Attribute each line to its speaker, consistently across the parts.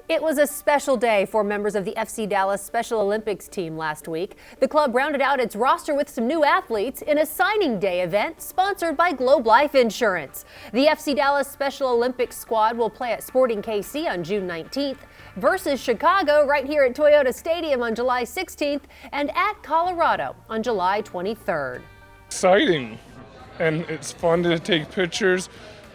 Speaker 1: It was a special day for members of the FC Dallas Special Olympics team last week. The club rounded out its roster with some new athletes in a signing day event sponsored by Globe Life Insurance. The FC Dallas Special Olympics squad will play at Sporting KC on June 19th versus Chicago right here at Toyota Stadium on July 16th and at Colorado on July 23rd.
Speaker 2: Exciting, and it's fun to take pictures,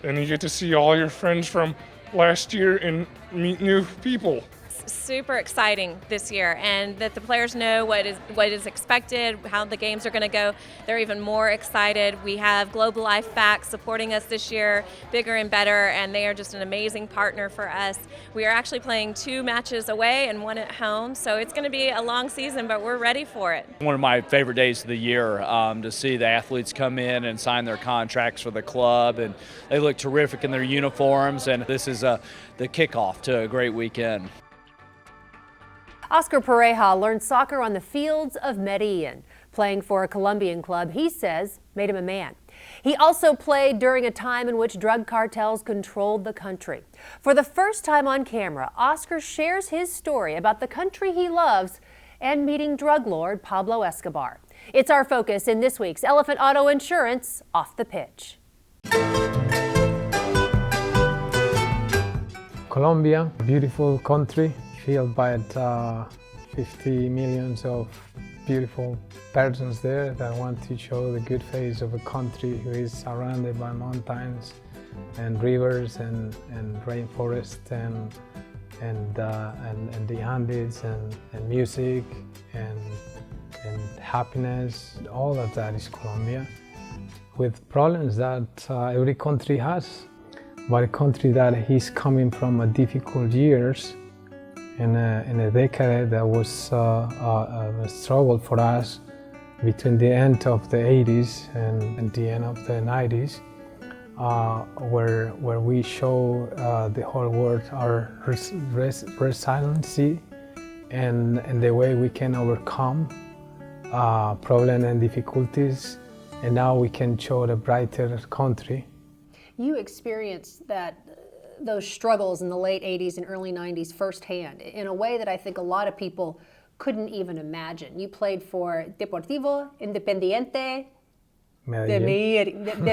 Speaker 2: and you get to see all your friends from last year and meet new people.
Speaker 3: Super exciting this year, and that the players know what is expected, how the games are going to go. They're even more excited. We have Global Life Facts supporting us this year, bigger and better, and they are just an amazing partner for us. We are actually playing 2 matches away and 1 at home, so it's going to be a long season, but we're ready for it.
Speaker 4: One of my favorite days of the year to see the athletes come in and sign their contracts for the club, and they look terrific in their uniforms, and this is the kickoff to a great weekend.
Speaker 1: Óscar Pareja learned soccer on the fields of Medellin. Playing for a Colombian club, he says, made him a man. He also played during a time in which drug cartels controlled the country. For the first time on camera, Óscar shares his story about the country he loves and meeting drug lord Pablo Escobar. It's our focus in this week's Elephant Auto Insurance Off the Pitch.
Speaker 5: Colombia, beautiful country, filled by 50 millions of beautiful persons there that want to show the good face of a country who is surrounded by mountains and rivers and rainforest and the Andes and music and happiness. All of that is Colombia, with problems that every country has, but a country that is coming from a difficult years. In a decade that was a struggle for us between the end of the 80s and the end of the 90s, where we show the whole world our resiliency and the way we can overcome problems and difficulties, and now we can show a brighter country.
Speaker 1: You experienced those struggles in the late 80s and early 90s firsthand in a way that I think a lot of people couldn't even imagine. You played for Deportivo Independiente de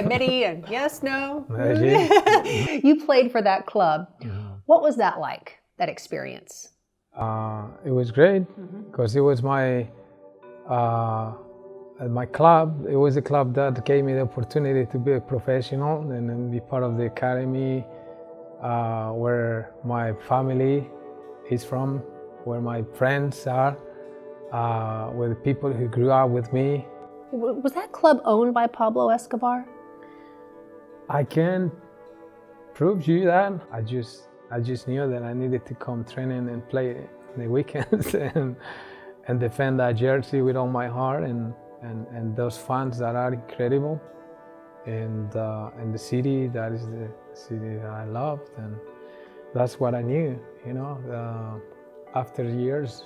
Speaker 1: Medellin. Yes, no?
Speaker 5: Medellin.
Speaker 1: You played for that club. What was that like, that experience?
Speaker 5: It was great because it was my club. It was a club that gave me the opportunity to be a professional and then be part of the academy where my family is from, where my friends are, with the people who grew up with me.
Speaker 1: Was that club owned by Pablo Escobar?
Speaker 5: I can't prove you that. I just knew that I needed to come training and play the weekends and defend that jersey with all my heart and those fans that are incredible. And the city, that is the city that I loved, and that's what I knew, you know. After years,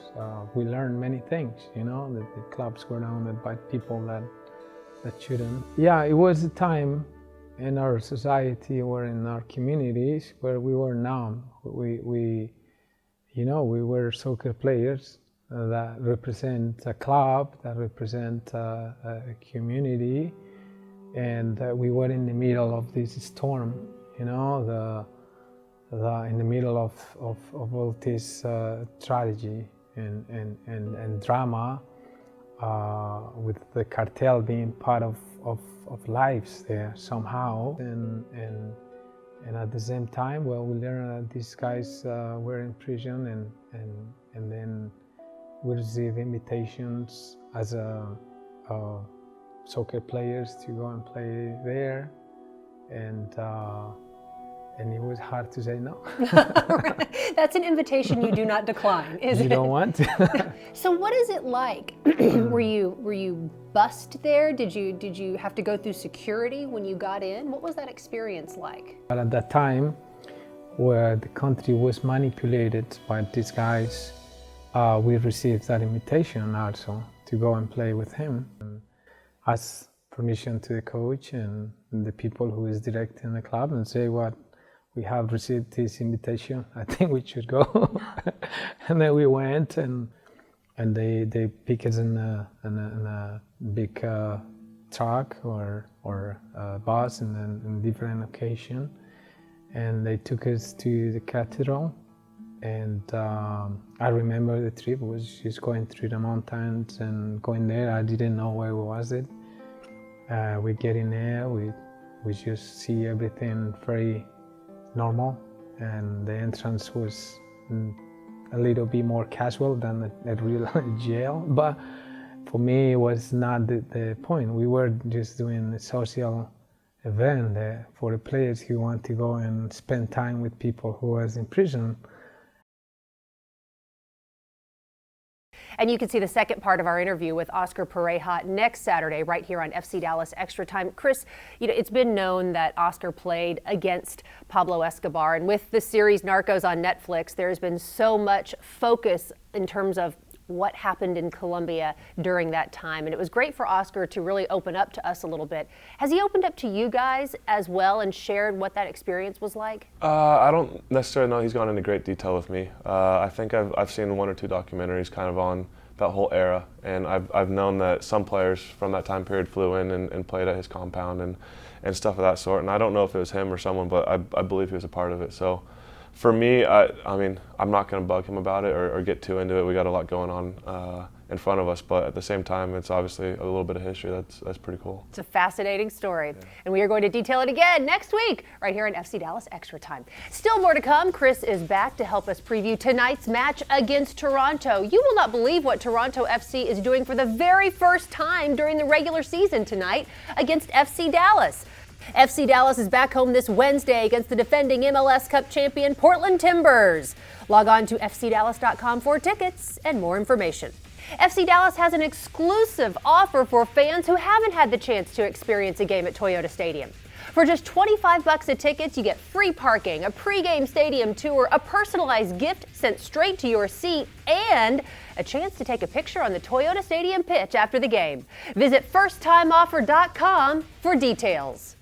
Speaker 5: we learned many things, you know, that the clubs were owned by people that shouldn't. Yeah, it was a time in our society or in our communities where we were numb. We were soccer players that represent a club, that represent a community. And we were in the middle of this storm, you know, in the middle of all this tragedy and drama, with the cartel being part of lives there somehow. And at the same time, well, we learned that these guys were in prison, and then we received invitations as soccer players to go and play there, and it was hard to say no.
Speaker 1: That's an invitation you do not decline, is it?
Speaker 5: You don't want to.
Speaker 1: So what is it like? Were you bussed there? Did you have to go through security when you got in? What was that experience like?
Speaker 5: But at that time, where the country was manipulated by these guys, we received that invitation also to go and play with him. Ask permission to the coach and the people who is directing the club and say what we have received this invitation. I think we should go. And then we went, and they picked us in a big truck or bus in different occasion, and they took us to the cathedral. And I remember the trip was just going through the mountains and going there. I didn't know where was it. We get in there, we just see everything very normal, and the entrance was a little bit more casual than a real jail. But for me, it was not the point. We were just doing a social event for the players who want to go and spend time with people who was in prison.
Speaker 1: And you can see the second part of our interview with Óscar Pareja next Saturday right here on FC Dallas Extra Time. Chris, it's been known that Óscar played against Pablo Escobar, and with the series Narcos on Netflix, there's been so much focus in terms of what happened in Colombia during that time. And it was great for Óscar to really open up to us a little bit. Has he opened up to you guys as well and shared what that experience was like?
Speaker 6: I don't necessarily know he's gone into great detail with me. I think I've seen 1 or 2 documentaries kind of on that whole era, and I've known that some players from that time period flew in and played at his compound and stuff of that sort. And I don't know if it was him or someone, but I believe he was a part of it. So for me, I mean, I'm not going to bug him about it or get too into it. We got a lot going on in front of us, but at the same time, it's obviously a little bit of history. That's pretty cool.
Speaker 1: It's a fascinating story, and we are going to detail it again next week right here on FC Dallas Extra Time. Still more to come. Chris is back to help us preview tonight's match against Toronto. You will not believe what Toronto FC is doing for the very first time during the regular season tonight against FC Dallas. FC Dallas is back home this Wednesday against the defending MLS Cup champion Portland Timbers. Log on to fcdallas.com for tickets and more information. FC Dallas has an exclusive offer for fans who haven't had the chance to experience a game at Toyota Stadium. For just $25 a ticket, you get free parking, a pregame stadium tour, a personalized gift sent straight to your seat, and a chance to take a picture on the Toyota Stadium pitch after the game. Visit firsttimeoffer.com for details.